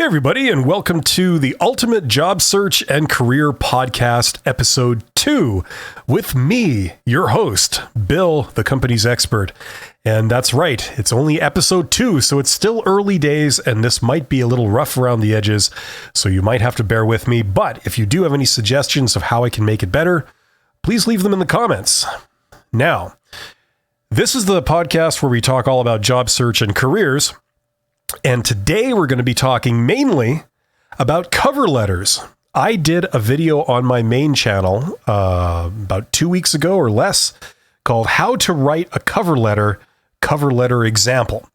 everybody, and welcome to the Ultimate Job Search and Career Podcast, Episode 2, with me, your host, Bill, the company's expert. And that's right, it's only Episode 2, so it's still early days, and this might be a little rough around the edges, so you might have to bear with me. But if you do have any suggestions of how I can make it better, please leave them in the comments. Now, this is the podcast where we talk all about job search and careers. And today we're going to be talking mainly about cover letters. I did a video on my main channel about 2 weeks ago or less called How to Write a Cover Letter Example.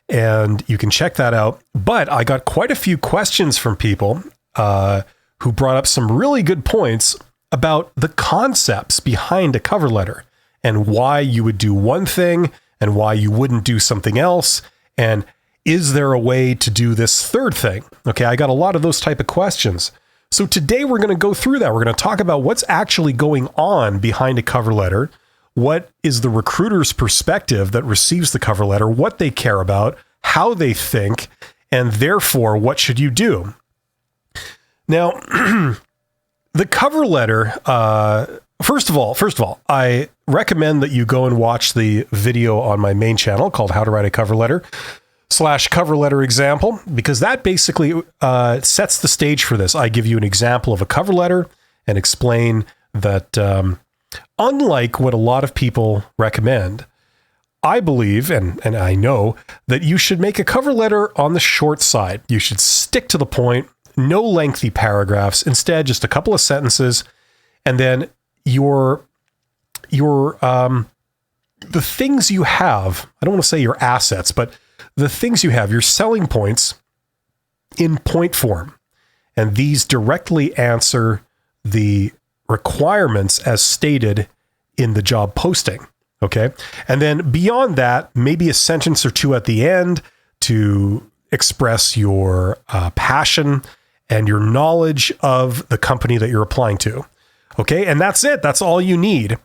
And you can check that out. But I got quite a few questions from people who brought up some really good points about the concepts behind a cover letter and why you would do one thing and why you wouldn't do something else. And is there a way to do this third thing? Okay, I got a lot of those type of questions. So today we're going to go through that. We're going to talk about what's actually going on behind a cover letter. What is the recruiter's perspective that receives the cover letter, what they care about, how they think, and therefore, what should you do? Now, the cover letter, first of all, I recommend that you go and watch the video on my main channel called How to Write a Cover Letter / cover letter example, because that basically sets the stage for this. I give you an example of a cover letter and explain that unlike what a lot of people recommend, I believe, and I know, that you should make a cover letter on the short side. You should stick to the point, no lengthy paragraphs, instead just a couple of sentences, and then the things you have, I don't want to say your assets, but the things you have, your selling points, in point form. And these directly answer the requirements as stated in the job posting. Okay. And then beyond that, maybe a sentence or two at the end to express your passion and your knowledge of the company that you're applying to. Okay. And that's it. That's all you need.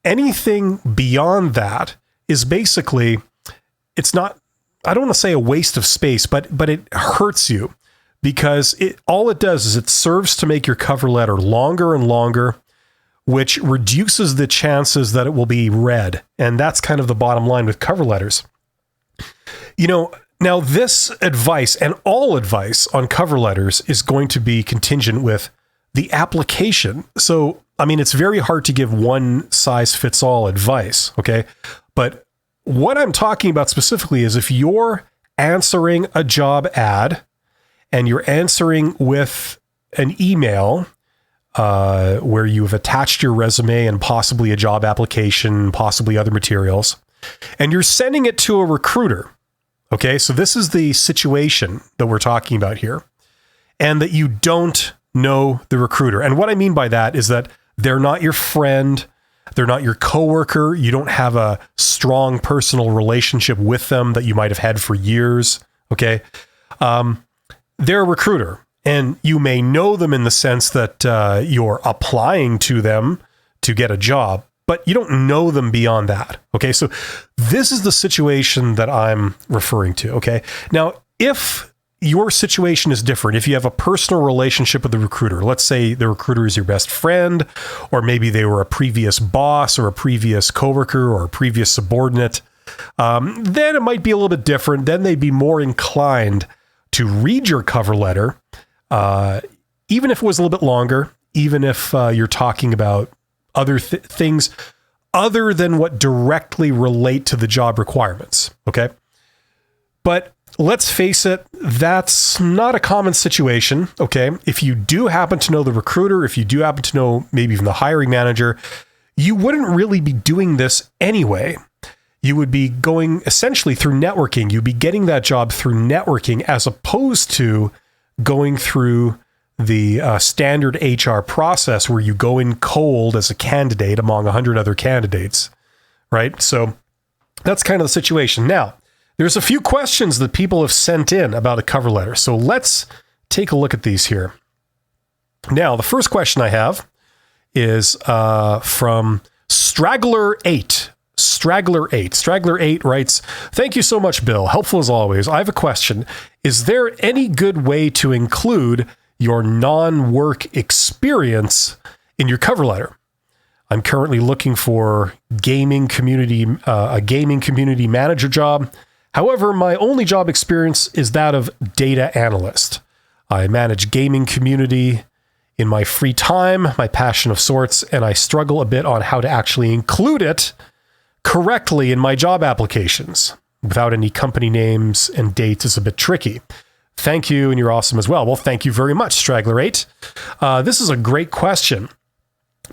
Anything beyond that is basically, it's not, I don't want to say a waste of space, but it hurts you, because all it does is it serves to make your cover letter longer and longer, which reduces the chances that it will be read. And that's kind of the bottom line with cover letters. You know, now this advice and all advice on cover letters is going to be contingent with the application. So, I mean, it's very hard to give one size fits all advice. Okay. But what I'm talking about specifically is if you're answering a job ad and you're answering with an email where you've attached your resume and possibly a job application, possibly other materials, and you're sending it to a recruiter. Okay, so this is the situation that we're talking about here, and that you don't know the recruiter. And what I mean by that is that they're not your friend. They're not your coworker. You don't have a strong personal relationship with them that you might have had for years. Okay. They're a recruiter, and you may know them in the sense that you're applying to them to get a job, but you don't know them beyond that. Okay. So this is the situation that I'm referring to. Okay. Now, if your situation is different, if you have a personal relationship with the recruiter, let's say the recruiter is your best friend, or maybe they were a previous boss or a previous coworker or a previous subordinate, then it might be a little bit different. Then they'd be more inclined to read your cover letter, even if it was a little bit longer, even if you're talking about other things other than what directly relate to the job requirements. Okay. But let's face it, that's not a common situation, okay? If you do happen to know the recruiter, if you do happen to know maybe even the hiring manager, you wouldn't really be doing this anyway. You would be going essentially through networking. You'd be getting that job through networking as opposed to going through the standard HR process where you go in cold as a candidate among 100 other candidates, right? So that's kind of the situation. Now, there's a few questions that people have sent in about a cover letter. So let's take a look at these here. Now, the first question I have is from Straggler8. Straggler8. Straggler8 writes, "Thank you so much, Bill. Helpful as always. I have a question. Is there any good way to include your non-work experience in your cover letter? I'm currently looking for a gaming community manager job. However, my only job experience is that of data analyst. I manage gaming community in my free time, my passion of sorts, and I struggle a bit on how to actually include it correctly in my job applications. Without any company names and dates is a bit tricky. Thank you, and you're awesome as well." Well, thank you very much, Straggler8. This is a great question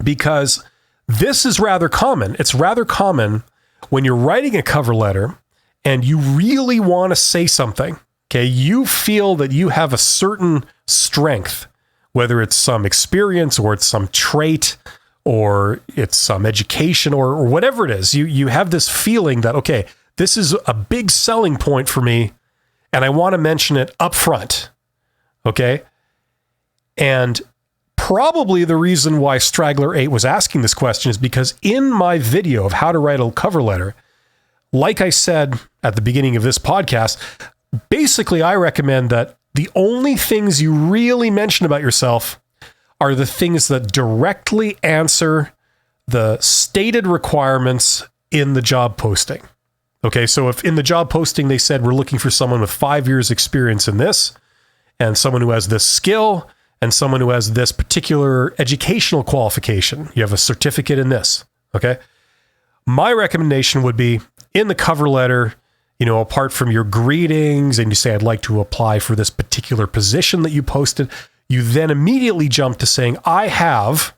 because this is rather common. It's rather common when you're writing a cover letter and you really want to say something. Okay, you feel that you have a certain strength, whether it's some experience or it's some trait or it's some education or whatever it is. You have this feeling that, okay, this is a big selling point for me and I want to mention it up front. Okay. And probably the reason why Straggler8 was asking this question is because in my video of how to write a cover letter, like I said at the beginning of this podcast, basically I recommend that the only things you really mention about yourself are the things that directly answer the stated requirements in the job posting. Okay, so if in the job posting they said we're looking for someone with 5 years experience in this, and someone who has this skill, and someone who has this particular educational qualification, you have a certificate in this, okay? My recommendation would be in the cover letter, apart from your greetings and you say, I'd like to apply for this particular position that you posted, you then immediately jump to saying, I have,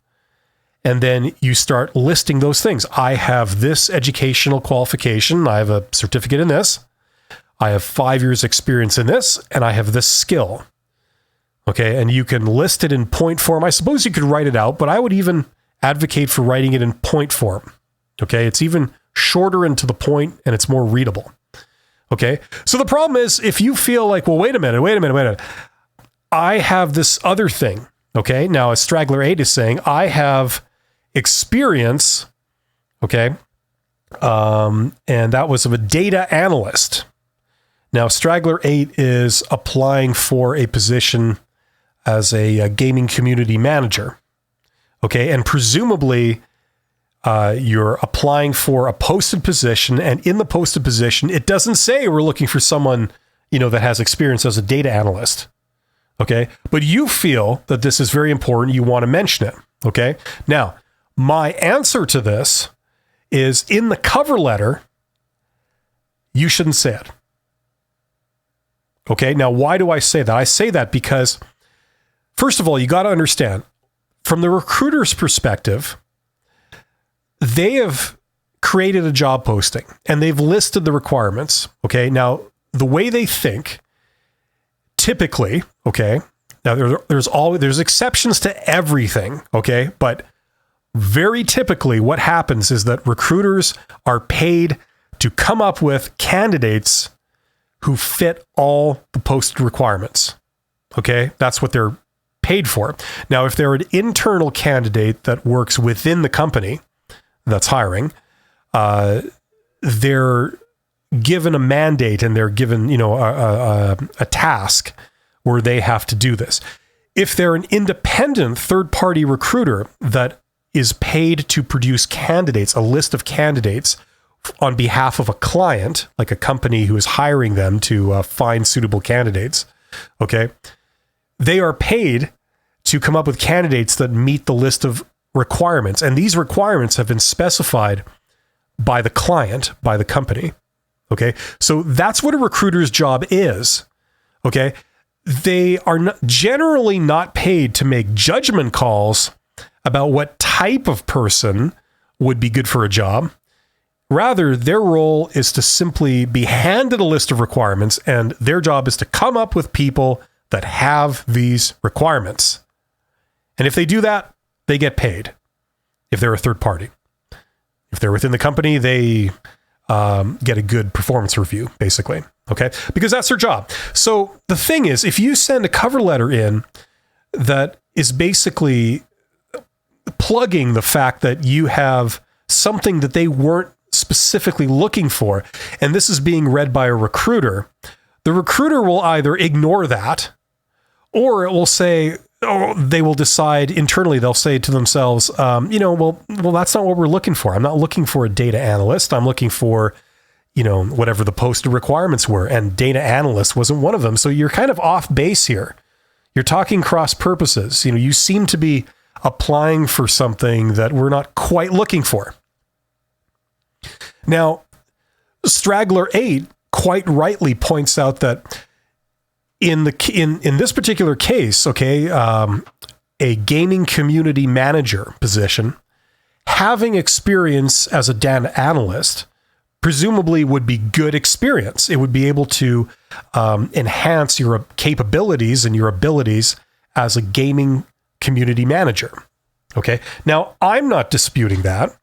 and then you start listing those things. I have this educational qualification. I have a certificate in this. I have 5 years experience in this, and I have this skill. Okay. And you can list it in point form. I suppose you could write it out, but I would even advocate for writing it in point form. Okay. It's even shorter and to the point, and it's more readable. Okay. So the problem is if you feel like, well, wait a minute. I have this other thing. Okay. Now, as Straggler8 is saying, I have experience. Okay. And that was of a data analyst. Now, Straggler8 is applying for a position as a gaming community manager. Okay. And presumably, you're applying for a posted position, and in the posted position, it doesn't say we're looking for someone, that has experience as a data analyst. Okay. But you feel that this is very important. You want to mention it. Okay. Now, my answer to this is in the cover letter, you shouldn't say it. Okay. Now, why do I say that? I say that because, first of all, you got to understand from the recruiter's perspective, they have created a job posting and they've listed the requirements. Okay. Now, the way they think typically, okay, now there's exceptions to everything. Okay. But very typically what happens is that recruiters are paid to come up with candidates who fit all the posted requirements. Okay. That's what they're paid for. Now, if they're an internal candidate that works within the company that's hiring, they're given a mandate and they're given, a task where they have to do this. If they're an independent third-party recruiter that is paid to produce candidates, a list of candidates on behalf of a client, like a company who is hiring them to find suitable candidates, okay, they are paid to come up with candidates that meet the list of requirements. And these requirements have been specified by the client, by the company. Okay. So that's what a recruiter's job is. Okay. They are generally not paid to make judgment calls about what type of person would be good for a job. Rather, their role is to simply be handed a list of requirements, and their job is to come up with people that have these requirements. And if they do that, they get paid if they're a third party. If they're within the company, they get a good performance review, basically. Okay. Because that's their job. So the thing is, if you send a cover letter in that is basically plugging the fact that you have something that they weren't specifically looking for, and this is being read by a recruiter, the recruiter will either ignore that, or it will say, oh, they will decide internally, they'll say to themselves, well, that's not what we're looking for. I'm not looking for a data analyst. I'm looking for, whatever the posted requirements were, and data analyst wasn't one of them. So you're kind of off base here. You're talking cross purposes. You seem to be applying for something that we're not quite looking for. Now, Straggler 8 quite rightly points out that in this particular case, a gaming community manager position, having experience as a data analyst presumably would be good experience. It would be able to enhance your capabilities and your abilities as a gaming community manager. Okay. Now, I'm not disputing that.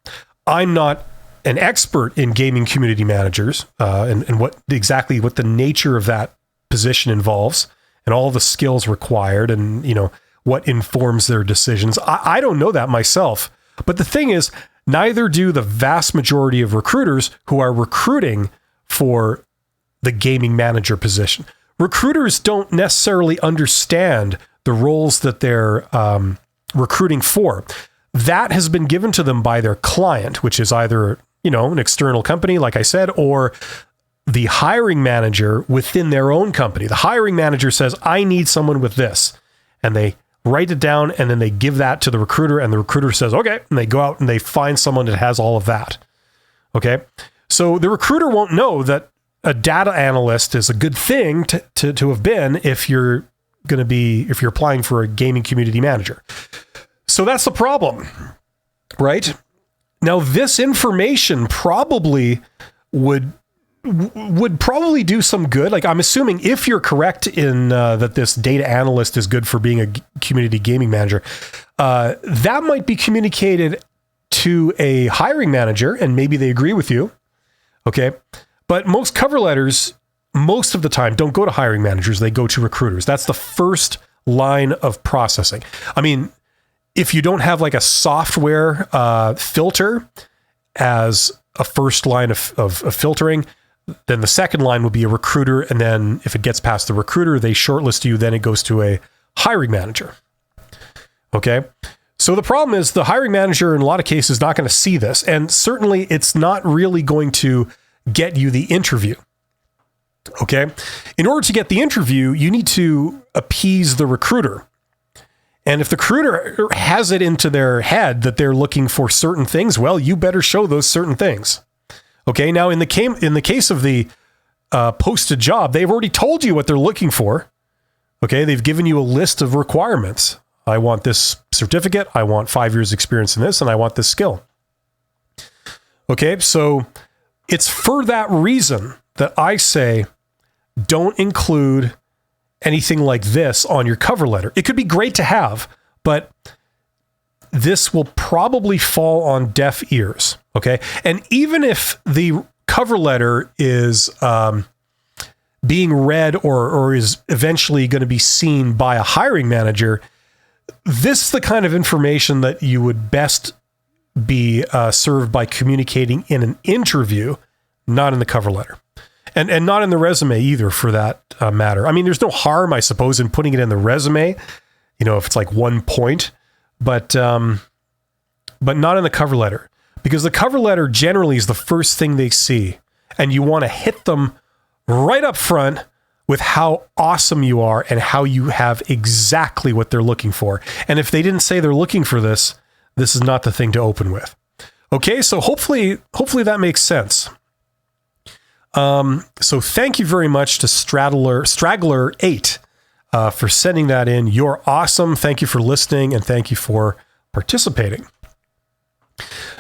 I'm not an expert in gaming community managers and what the nature of that position involves and all the skills required and, what informs their decisions. I don't know that myself. But the thing is, neither do the vast majority of recruiters who are recruiting for the gaming manager position. Recruiters don't necessarily understand the roles that they're recruiting for. That has been given to them by their client, which is either, an external company, like I said, or the hiring manager within their own company. The hiring manager says, I need someone with this. And they write it down, and then they give that to the recruiter, and the recruiter says, okay, and they go out and they find someone that has all of that. Okay. So the recruiter won't know that a data analyst is a good thing to have been if you're applying for a gaming community manager. So that's the problem, right? Now, this information probably would probably do some good. Like, I'm assuming if you're correct in that this data analyst is good for being a community gaming manager, that might be communicated to a hiring manager, and maybe they agree with you. Okay. But most cover letters, most of the time, don't go to hiring managers. They go to recruiters. That's the first line of processing. I mean, if you don't have like a software filter as a first line of filtering, then the second line would be a recruiter. And then if it gets past the recruiter, they shortlist you. Then it goes to a hiring manager. Okay. So the problem is the hiring manager in a lot of cases is not going to see this. And certainly it's not really going to get you the interview. Okay. In order to get the interview, you need to appease the recruiter. And if the recruiter has it into their head that they're looking for certain things, well, you better show those certain things. Okay. Now, in the case of the posted job, they've already told you what they're looking for. Okay. They've given you a list of requirements. I want this certificate. I want 5 years experience in this, and I want this skill. Okay. So it's for that reason that I say, don't include anything like this on your cover letter. It could be great to have, but this will probably fall on deaf ears. Okay. And even if the cover letter is being read or is eventually going to be seen by a hiring manager, this is the kind of information that you would best be served by communicating in an interview, not in the cover letter. And not in the resume either, for that matter. I mean, there's no harm, I suppose, in putting it in the resume, if it's like 1 point, but not in the cover letter, because the cover letter generally is the first thing they see, and you want to hit them right up front with how awesome you are and how you have exactly what they're looking for. And if they didn't say they're looking for this, this is not the thing to open with. Okay, so hopefully that makes sense. So thank you very much to Straggler 8 for sending that in. You're awesome. Thank you for listening, and thank you for participating.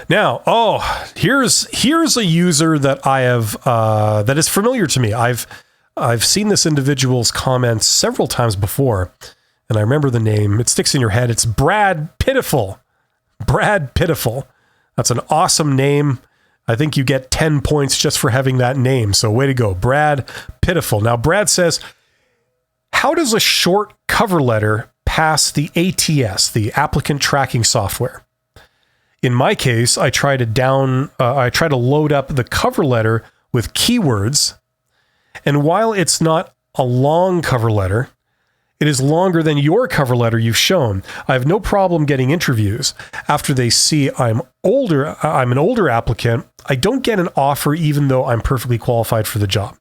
Now, here's a user that I have that is familiar to me. I've seen this individual's comments several times before, and I remember the name. It sticks in your head. It's Brad Pitiful. Brad Pitiful. That's an awesome name. I think you get 10 points just for having that name. So way to go, Brad Pitiful. Now, Brad says, how does a short cover letter pass the ATS, the Applicant Tracking Software? In my case, I try to load up the cover letter with keywords. And while it's not a long cover letter, it is longer than your cover letter you've shown. I have no problem getting interviews. After they see I'm an older applicant, I don't get an offer even though I'm perfectly qualified for the job.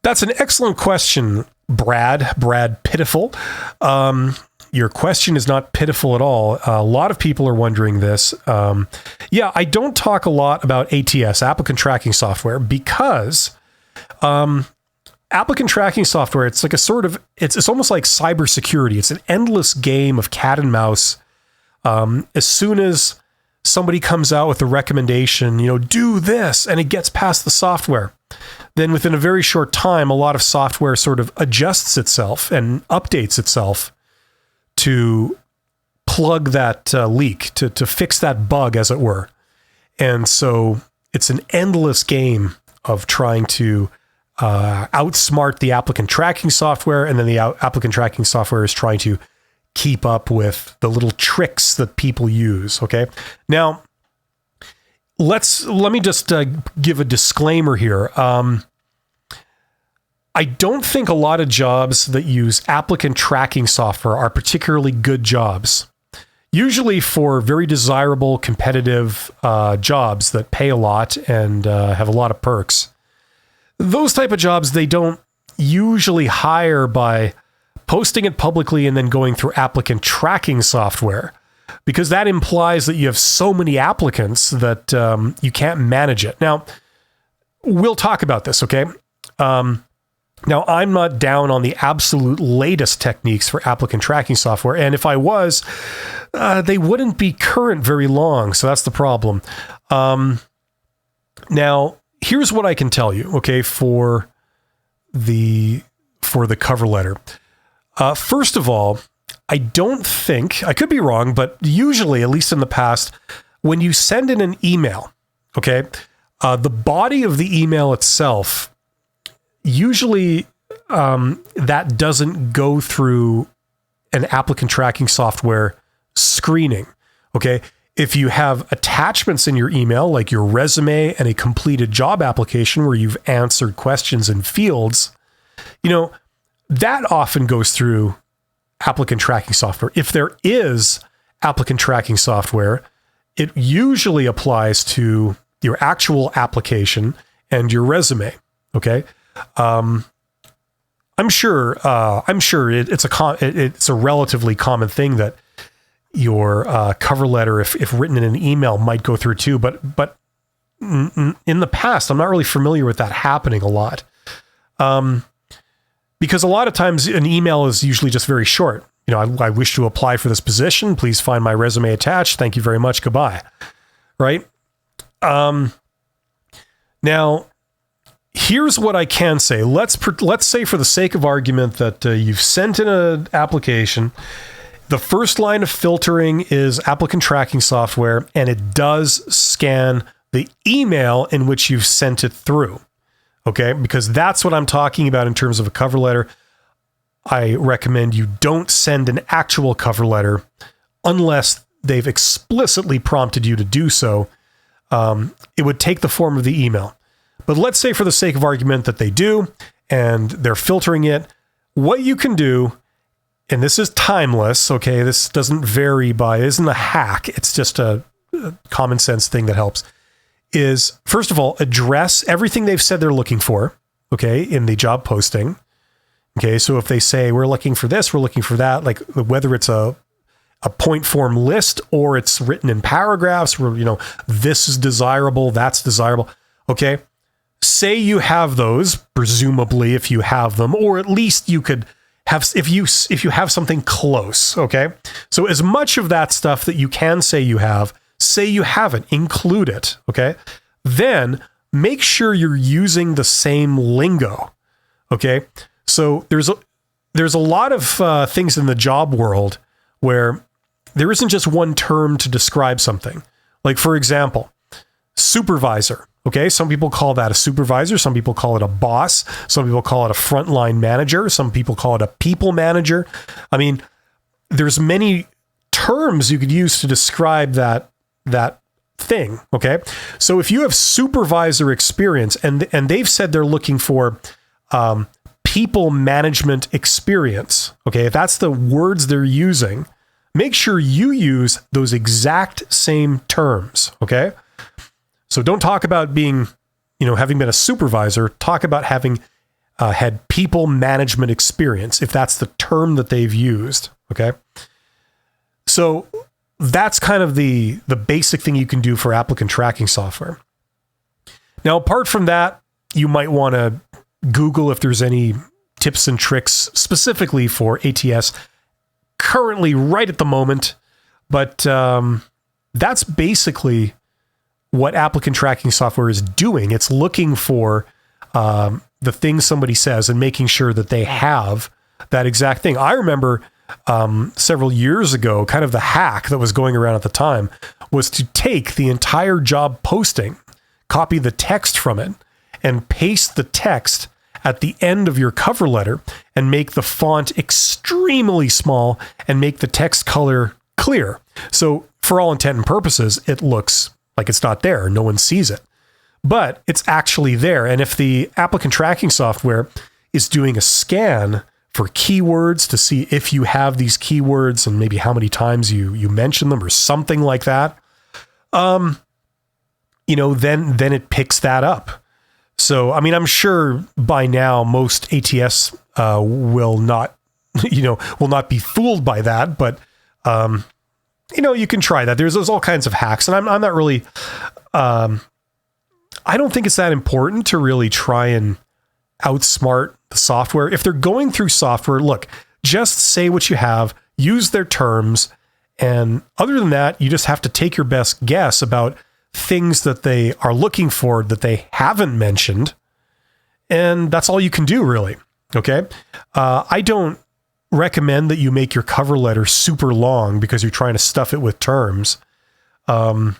That's an excellent question, Brad Pitiful. Your question is not pitiful at all. A lot of people are wondering this. I don't talk a lot about ATS, applicant tracking software, because applicant tracking software, it's like it's almost like cybersecurity. It's an endless game of cat and mouse. As soon as somebody comes out with a recommendation, do this, and it gets past the software, then within a very short time, a lot of software sort of adjusts itself and updates itself to plug that leak, to fix that bug, as it were. And so it's an endless game of trying to outsmart the applicant tracking software, and then the applicant tracking software is trying to keep up with the little tricks that people use. Okay. Now, let me just give a disclaimer here. I don't think a lot of jobs that use applicant tracking software are particularly good jobs. Usually for very desirable, competitive jobs that pay a lot and have a lot of perks. Those type of jobs, they don't usually hire by posting it publicly and then going through applicant tracking software, because that implies that you have so many applicants that you can't manage it. Now, we'll talk about this, okay? Now, I'm not down on the absolute latest techniques for applicant tracking software, and if I was, they wouldn't be current very long, so that's the problem. Now, here's what I can tell you, okay, for the cover letter. First of all, I don't think, I could be wrong, but usually, at least in the past, when you send in an email, okay, the body of the email itself, usually that doesn't go through an applicant tracking software screening, okay? If you have attachments in your email, like your resume and a completed job application where you've answered questions in fields, that often goes through applicant tracking software. If there is applicant tracking software, it usually applies to your actual application and your resume. Okay. I'm sure it's a relatively common thing that your cover letter, if written in an email, might go through too. But in the past, I'm not really familiar with that happening a lot. Because a lot of times an email is usually just very short. I wish to apply for this position. Please find my resume attached. Thank you very much. Goodbye. Right? Now, here's what I can say. Let's say, for the sake of argument, that you've sent in an application. The first line of filtering is applicant tracking software, and it does scan the email in which you've sent it through. Okay, because that's what I'm talking about in terms of a cover letter. I recommend you don't send an actual cover letter unless they've explicitly prompted you to do so. It would take the form of the email. But let's say, for the sake of argument, that they do, and they're filtering it. What you can do, and this is timeless, okay, this doesn't vary isn't a hack, it's just a common sense thing that helps, is, first of all, address everything they've said they're looking for, okay, in the job posting. Okay, so if they say, we're looking for this, we're looking for that, like whether it's a point form list or it's written in paragraphs where, this is desirable, that's desirable. Okay, say you have those, presumably, if you have them, or at least you could have, if you have something close. Okay, so as much of that stuff that you can say you have it, include it. Okay, then make sure you're using the same lingo. Okay, so there's a lot of things in the job world where there isn't just one term to describe something. Like, for example, supervisor. Okay, some people call that a supervisor. Some people call it a boss. Some people call it a frontline manager. Some people call it a people manager. I mean, there's many terms you could use to describe that that thing. Okay. So if you have supervisor experience and they've said they're looking for people management experience. Okay. If that's the words they're using, make sure you use those exact same terms. Okay. So don't talk about being, having been a supervisor, talk about having had people management experience, if that's the term that they've used. Okay. So that's kind of the basic thing you can do for applicant tracking software. Now, apart from that, you might want to Google if there's any tips and tricks specifically for ATS currently right at the moment. But that's basically what applicant tracking software is doing. It's looking for the thing somebody says and making sure that they have that exact thing. I remember several years ago, kind of the hack that was going around at the time was to take the entire job posting, copy the text from it, and paste the text at the end of your cover letter and make the font extremely small and make the text color clear. So for all intent and purposes, it looks like it's not there. No one sees it, but it's actually there. And if the applicant tracking software is doing a scan for keywords to see if you have these keywords and maybe how many times you mention them or something like that, then it picks that up. So, I mean, I'm sure by now most ATS will not be fooled by that, but you can try that. There's all kinds of hacks, and I'm not really. I don't think it's that important to really try and outsmart the software. If they're going through software, look, just say what you have, use their terms, and other than that, you just have to take your best guess about things that they are looking for that they haven't mentioned. And that's all you can do, really. Okay. I don't recommend that you make your cover letter super long because you're trying to stuff it with terms. It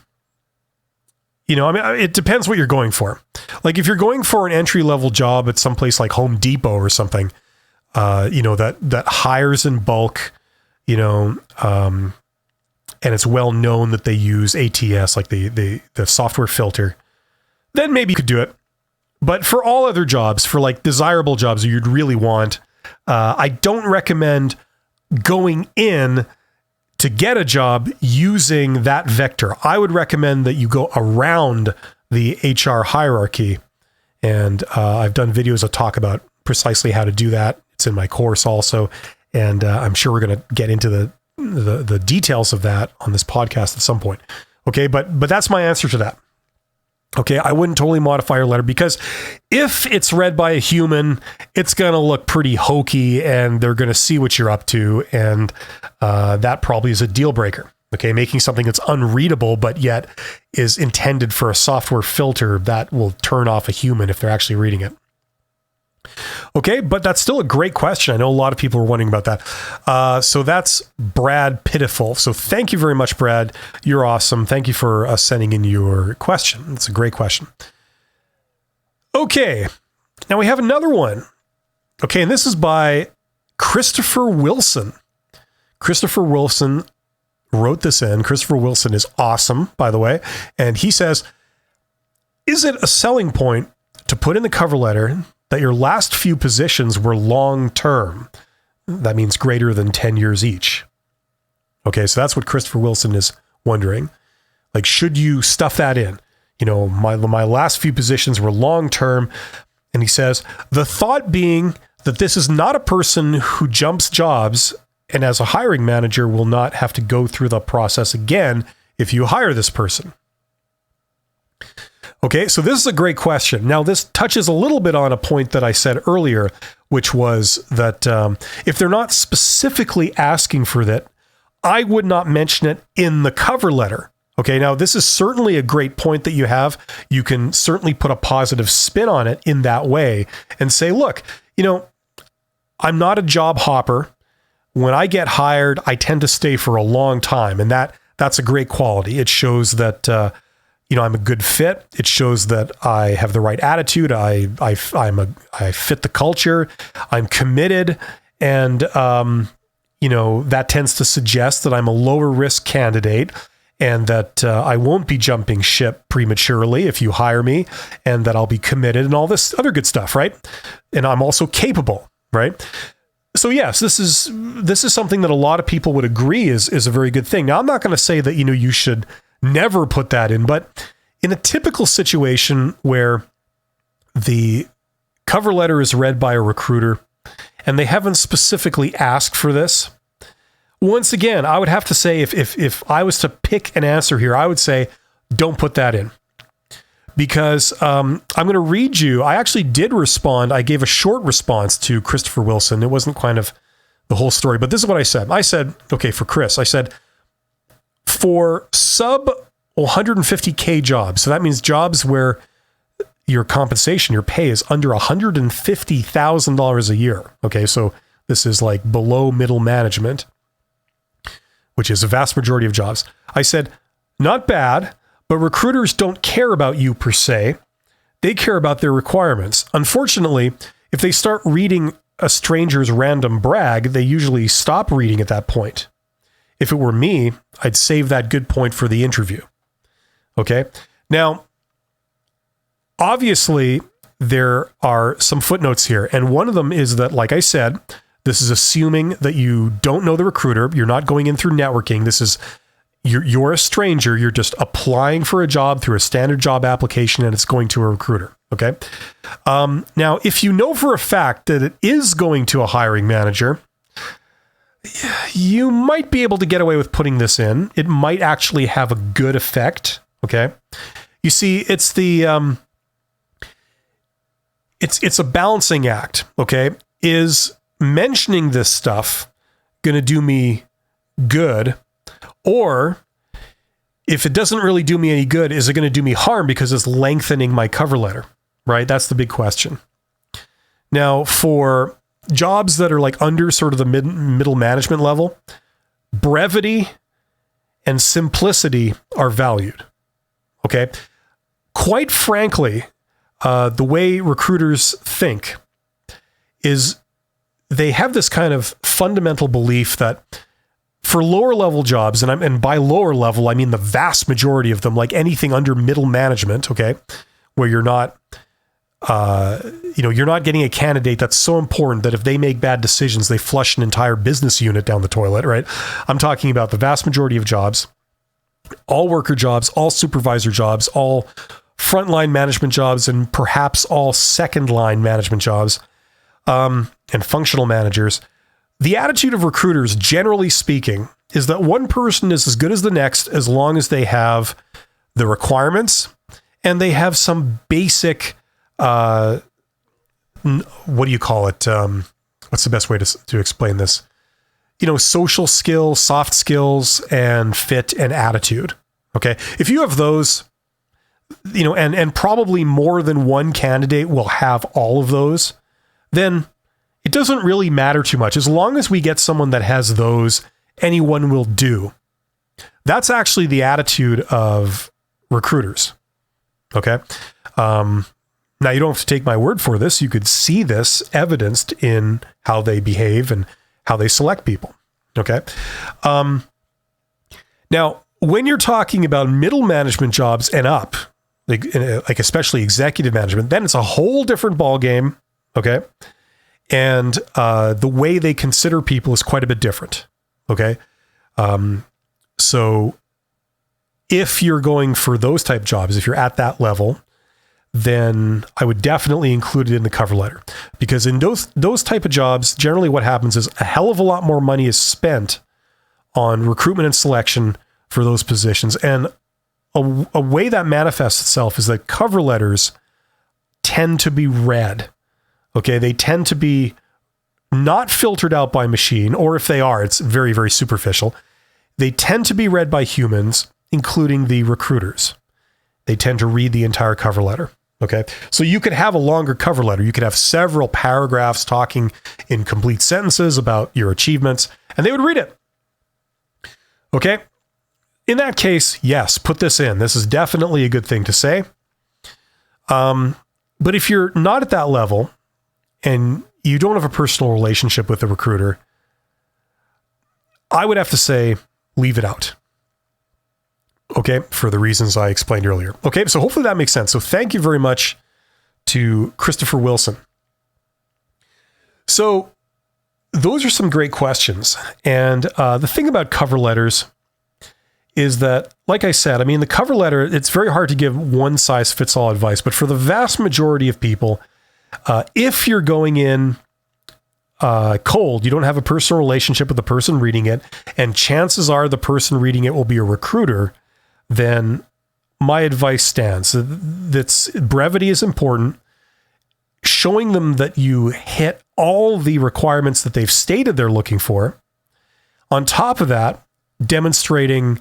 depends what you're going for. Like if you're going for an entry-level job at some place like Home Depot or something, that hires in bulk, and it's well known that they use ATS, like the software filter, then maybe you could do it. But for all other jobs, for like desirable jobs that you'd really want, I don't recommend going in to get a job using that vector. I would recommend that you go around the HR hierarchy. And I've done videos that talk about precisely how to do that. It's in my course also. And I'm sure we're going to get into the details of that on this podcast at some point. Okay, but that's my answer to that. Okay, I wouldn't totally modify your letter because if it's read by a human, it's going to look pretty hokey and they're going to see what you're up to. And that probably is a deal breaker. Okay, making something that's unreadable, but yet is intended for a software filter that will turn off a human if they're actually reading it. Okay, but that's still a great question. I know a lot of people are wondering about that. So that's Brad Pitiful. So thank you very much, Brad. You're awesome. Thank you for sending in your question. It's a great question. Okay, now we have another one. Okay, and this is by Christopher Wilson. Christopher Wilson wrote this in. Christopher Wilson is awesome, by the way. And he says, is it a selling point to put in the cover letter that your last few positions were long-term? That means greater than 10 years each. Okay, so that's what Christopher Wilson is wondering. Like, should you stuff that in? My last few positions were long-term. And he says, the thought being that this is not a person who jumps jobs and as a hiring manager will not have to go through the process again if you hire this person. Okay, so this is a great question. Now, this touches a little bit on a point that I said earlier, which was that if they're not specifically asking for that, I would not mention it in the cover letter. Okay, now this is certainly a great point that you have. You can certainly put a positive spin on it in that way and say, look, I'm not a job hopper. When I get hired, I tend to stay for a long time, and that's a great quality. It shows that I'm a good fit. It shows that I have the right attitude. I fit the culture. I'm committed, and that tends to suggest that I'm a lower risk candidate. and that I won't be jumping ship prematurely if you hire me, and that I'll be committed and all this other good stuff, right? And I'm also capable, right? So yes, this is something that a lot of people would agree is a very good thing. Now, I'm not going to say that, you should never put that in, but in a typical situation where the cover letter is read by a recruiter and they haven't specifically asked for this, once again, I would have to say if I was to pick an answer here, I would say don't put that in. Because I'm going to read you, I actually did respond. I gave a short response to Christopher Wilson. It wasn't kind of the whole story, but this is what I said. I said, okay, for Chris, I said, for sub 150K jobs, so that means jobs where your compensation, your pay is under $150,000 a year. Okay, so this is like below middle management, which is a vast majority of jobs. I said, not bad, but recruiters don't care about you per se. They care about their requirements. Unfortunately, if they start reading a stranger's random brag, they usually stop reading at that point. If it were me, I'd save that good point for the interview. Okay? Now, obviously, there are some footnotes here. And one of them is that, like I said, this is assuming that you don't know the recruiter. You're not going in through networking. This is, you're a stranger. You're just applying for a job through a standard job application, and it's going to a recruiter. Okay. Now, if you know for a fact that it is going to a hiring manager, you might be able to get away with putting this in. It might actually have a good effect. Okay. You see, it's the, it's a balancing act. Okay. Is mentioning this stuff going to do me good? Or if it doesn't really do me any good, is it going to do me harm because it's lengthening my cover letter? Right? That's the big question. Now, for jobs that are like under sort of the middle management level, brevity and simplicity are valued. Okay. Quite frankly, the way recruiters think is they have this kind of fundamental belief that for lower level jobs, and by lower level, I mean the vast majority of them, like anything under middle management, okay, where you're not, you're not getting a candidate that's so important that if they make bad decisions, they flush an entire business unit down the toilet, right? I'm talking about the vast majority of jobs, all worker jobs, all supervisor jobs, all frontline management jobs, and perhaps all second line management jobs, and functional managers. The attitude of recruiters, generally speaking, is that one person is as good as the next as long as they have the requirements and they have some basic, what do you call it? What's the best way to explain this? Social skills, soft skills, and fit and attitude. Okay. If you have those, and probably more than one candidate will have all of those, then it doesn't really matter too much. As long as we get someone that has those, anyone will do. That's actually the attitude of recruiters. Okay. Now, you don't have to take my word for this. You could see this evidenced in how they behave and how they select people. Okay. Now, when you're talking about middle management jobs and up, like especially executive management, then it's a whole different ballgame. Okay. And the way they consider people is quite a bit different. Okay. So if you're going for those type jobs, if you're at that level, then I would definitely include it in the cover letter, because in those type of jobs, generally what happens is a hell of a lot more money is spent on recruitment and selection for those positions. And a way that manifests itself is that cover letters tend to be read. Okay, they tend to be not filtered out by machine, or if they are, it's very, very superficial. They tend to be read by humans, including the recruiters. They tend to read the entire cover letter. Okay, so you could have a longer cover letter. You could have several paragraphs talking in complete sentences about your achievements, and they would read it. Okay, in that case, yes, put this in. This is definitely a good thing to say. But if you're not at that level, and you don't have a personal relationship with the recruiter, I would have to say, leave it out. Okay, for the reasons I explained earlier. Okay, so hopefully that makes sense. So thank you very much to Christopher Wilson. So those are some great questions. And the thing about cover letters is that, like I said, I mean, the cover letter, it's very hard to give one size fits all advice, but for the vast majority of people, if you're going in cold, you don't have a personal relationship with the person reading it, and chances are the person reading it will be a recruiter, then my advice stands. That's brevity is important. Showing them that you hit all the requirements that they've stated they're looking for. On top of that, demonstrating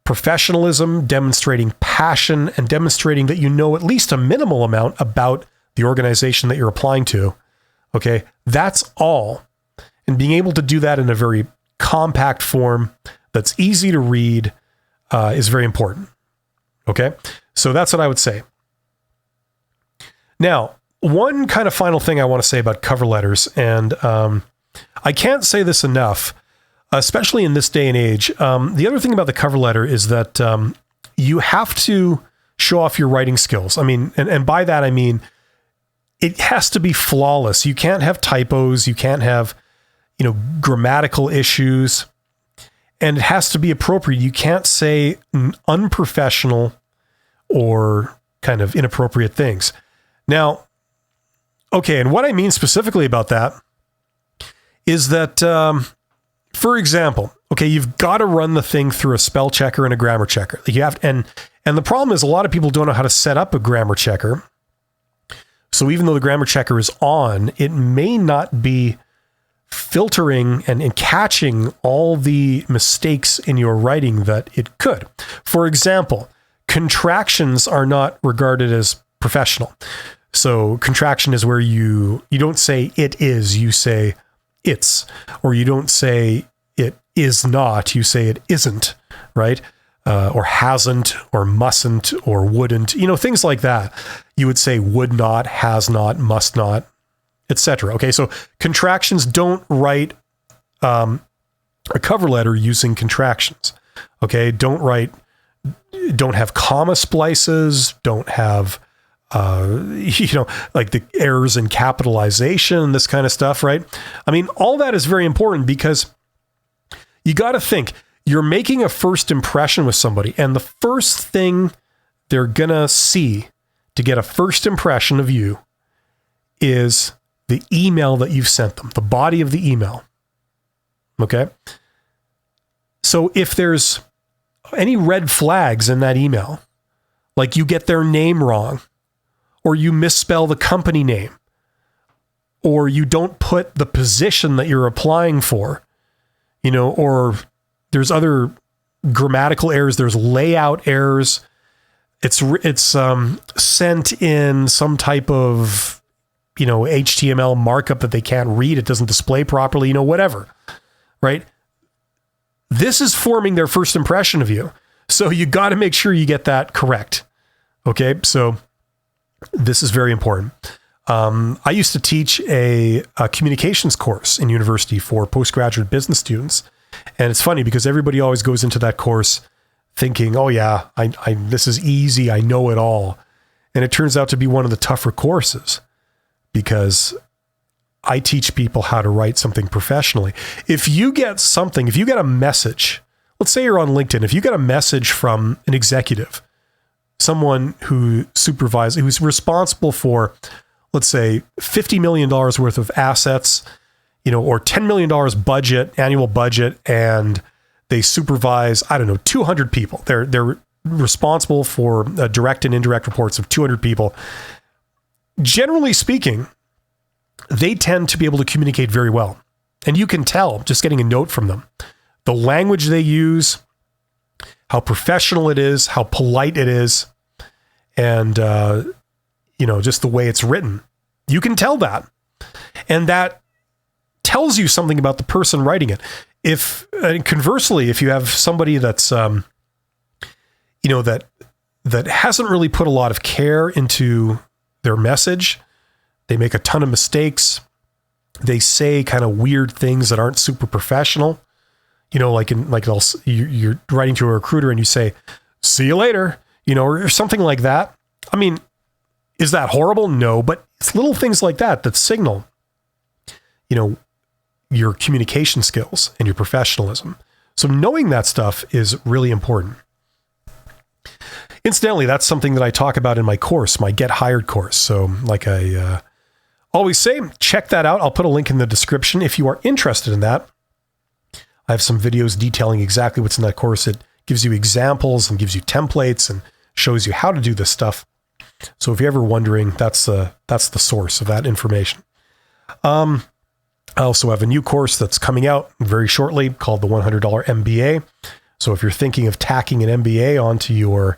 professionalism, demonstrating passion, and demonstrating that you know at least a minimal amount about the organization that you're applying to. Okay, that's all. And being able to do that in a very compact form that's easy to read is very important. Okay, so that's what I would say. Now, one kind of final thing I want to say about cover letters, and I can't say this enough, especially in this day and age. The other thing about the cover letter is that you have to show off your writing skills. I mean, and by that I mean, it has to be flawless. You can't have typos. You can't have, grammatical issues, and it has to be appropriate. You can't say unprofessional or kind of inappropriate things. Now, okay, and what I mean specifically about that is that, for example, okay, you've got to run the thing through a spell checker and a grammar checker. You have, and the problem is a lot of people don't know how to set up a grammar checker. So even though the grammar checker is on, it may not be filtering and catching all the mistakes in your writing that it could. For example, contractions are not regarded as professional. So contraction is where you don't say it is, you say it's, or you don't say it is not, you say it isn't, right? Or hasn't, or mustn't, or wouldn't, things like that. You would say would not, has not, must not, etc. Okay, so contractions, don't write a cover letter using contractions. Okay, don't have comma splices, don't have like the errors in capitalization, this kind of stuff, right? I mean, all that is very important because you got to think, you're making a first impression with somebody, and the first thing they're going to see to get a first impression of you is the email that you've sent them, the body of the email. Okay? So if there's any red flags in that email, like you get their name wrong, or you misspell the company name, or you don't put the position that you're applying for, or there's other grammatical errors, there's layout errors, it's sent in some type of, HTML markup that they can't read, it doesn't display properly, whatever, right? This is forming their first impression of you. So you got to make sure you get that correct. Okay, so this is very important. I used to teach a communications course in university for postgraduate business students. And it's funny because everybody always goes into that course thinking, oh yeah, I this is easy, I know it all. And it turns out to be one of the tougher courses because I teach people how to write something professionally. If you get a message, let's say you're on LinkedIn, if you get a message from an executive, someone who's responsible for, let's say, $50 million worth of assets, or $10 million annual budget, and they supervise, 200 people. They're responsible for direct and indirect reports of 200 people. Generally speaking, they tend to be able to communicate very well. And you can tell just getting a note from them. The language they use, how professional it is, how polite it is, and, just the way it's written. You can tell that. And that tells you something about the person writing it. Conversely, if you have somebody that's, that hasn't really put a lot of care into their message, they make a ton of mistakes, they say kind of weird things that aren't super professional, you're writing to a recruiter and you say, see you later, or something like that. I mean, is that horrible? No, but it's little things like that signal, your communication skills and your professionalism. So knowing that stuff is really important. Incidentally, that's something that I talk about in my course, my Get Hired course. So like I always say, check that out. I'll put a link in the description if you are interested in that. I have some videos detailing exactly what's in that course. It gives you examples and gives you templates and shows you how to do this stuff. So if you're ever wondering, that's the source of that information. I also have a new course that's coming out very shortly called the $100 MBA. So if you're thinking of tacking an MBA onto your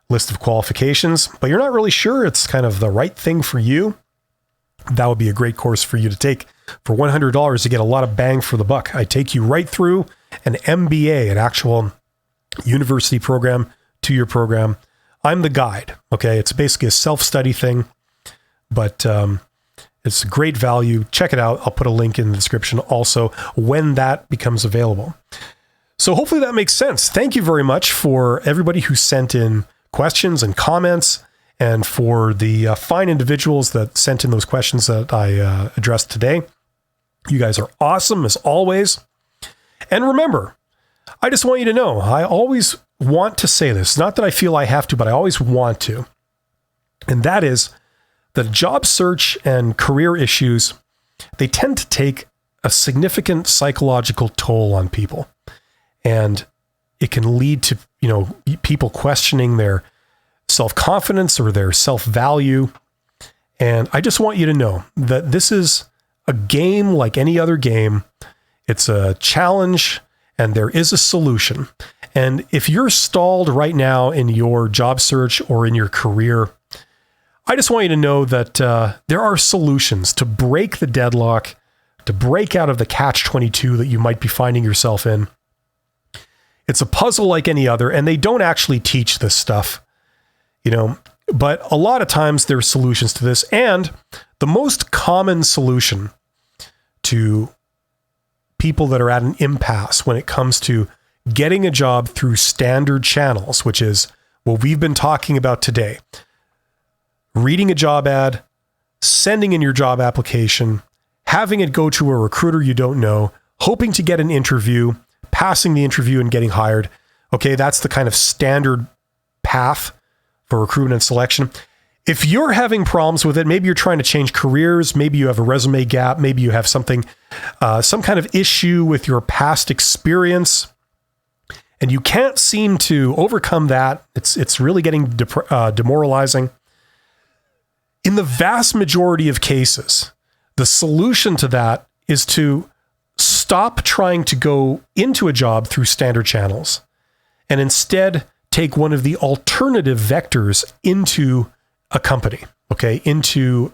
list of qualifications, but you're not really sure it's kind of the right thing for you, that would be a great course for you to take. For $100, you get a lot of bang for the buck. I take you right through an MBA, an actual university program, 2-year program. I'm the guide. Okay. It's basically a self-study thing, but it's great value. Check it out. I'll put a link in the description also when that becomes available. So hopefully that makes sense. Thank you very much for everybody who sent in questions and comments, and for the fine individuals that sent in those questions that I addressed today. You guys are awesome as always. And remember, I just want you to know, I always want to say this, not that I feel I have to, but I always want to. And that is that job search and career issues, they tend to take a significant psychological toll on people. And it can lead to, people questioning their self-confidence or their self-value. And I just want you to know that this is a game like any other game. It's a challenge and there is a solution. And if you're stalled right now in your job search or in your career, I just want you to know that there are solutions to break the deadlock, to break out of the catch-22 that you might be finding yourself in. It's a puzzle like any other, and they don't actually teach this stuff, but a lot of times there are solutions to this. And the most common solution to people that are at an impasse when it comes to getting a job through standard channels, which is what we've been talking about today, reading a job ad, sending in your job application, having it go to a recruiter you don't know, hoping to get an interview, passing the interview and getting hired. Okay, that's the kind of standard path for recruitment and selection. If you're having problems with it, maybe you're trying to change careers, maybe you have a resume gap, maybe you have something, some kind of issue with your past experience, and you can't seem to overcome that. It's really getting demoralizing. In the vast majority of cases, the solution to that is to stop trying to go into a job through standard channels and instead take one of the alternative vectors into a company, okay, into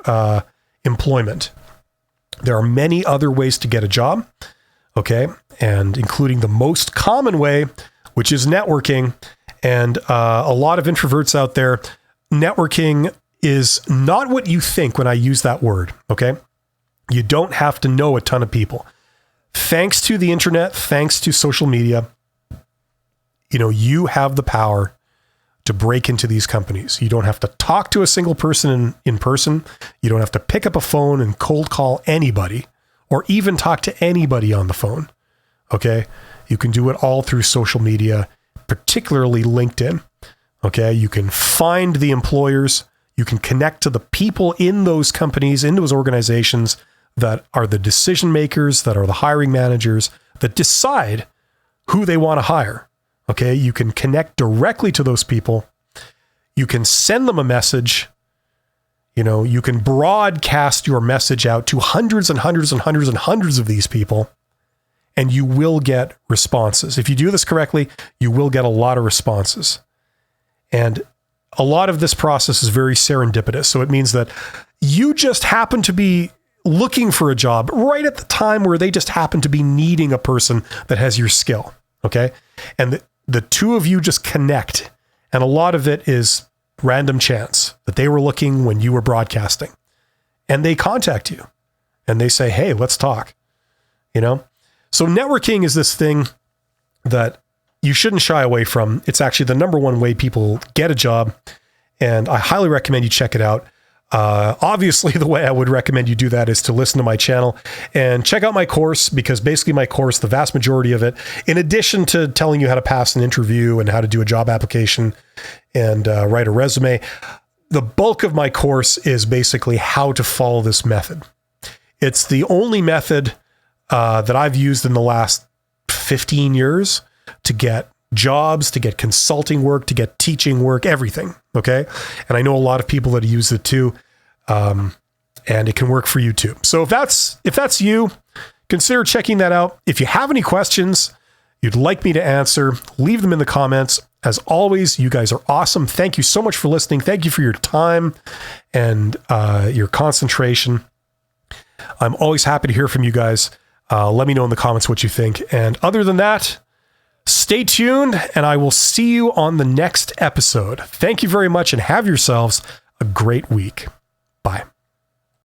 employment. There are many other ways to get a job, okay, and including the most common way, which is networking. And a lot of introverts out there, networking is not what you think when I use that word, okay? You don't have to know a ton of people. Thanks to the internet, thanks to social media, you have the power to break into these companies. You don't have to talk to a single person in person. You don't have to pick up a phone and cold call anybody or even talk to anybody on the phone. Okay. You can do it all through social media, particularly LinkedIn. Okay. You can find the employers. You can connect to the people in those companies, in those organizations that are the decision makers, that are the hiring managers, that decide who they want to hire. Okay, you can connect directly to those people. You can send them a message. You can broadcast your message out to hundreds and hundreds and hundreds and hundreds of these people, and you will get responses. If you do this correctly, you will get a lot of responses. And a lot of this process is very serendipitous. So it means that you just happen to be looking for a job right at the time where they just happen to be needing a person that has your skill. Okay. And the two of you just connect. And a lot of it is random chance that they were looking when you were broadcasting, and they contact you and they say, hey, let's talk, So networking is this thing that you shouldn't shy away from. It's actually the number one way people get a job, and I highly recommend you check it out. Obviously, the way I would recommend you do that is to listen to my channel and check out my course, because basically my course, the vast majority of it, in addition to telling you how to pass an interview and how to do a job application and write a resume, the bulk of my course is basically how to follow this method. It's the only method that I've used in the last 15 years to get jobs, to get consulting work, to get teaching work, everything. Okay. And I know a lot of people that use it too. And it can work for you too. So if that's you, consider checking that out. If you have any questions you'd like me to answer, leave them in the comments. As always, you guys are awesome. Thank you so much for listening. Thank you for your time and your concentration. I'm always happy to hear from you guys. Let me know in the comments what you think. And other than that, stay tuned, and I will see you on the next episode. Thank you very much, and have yourselves a great week. Bye.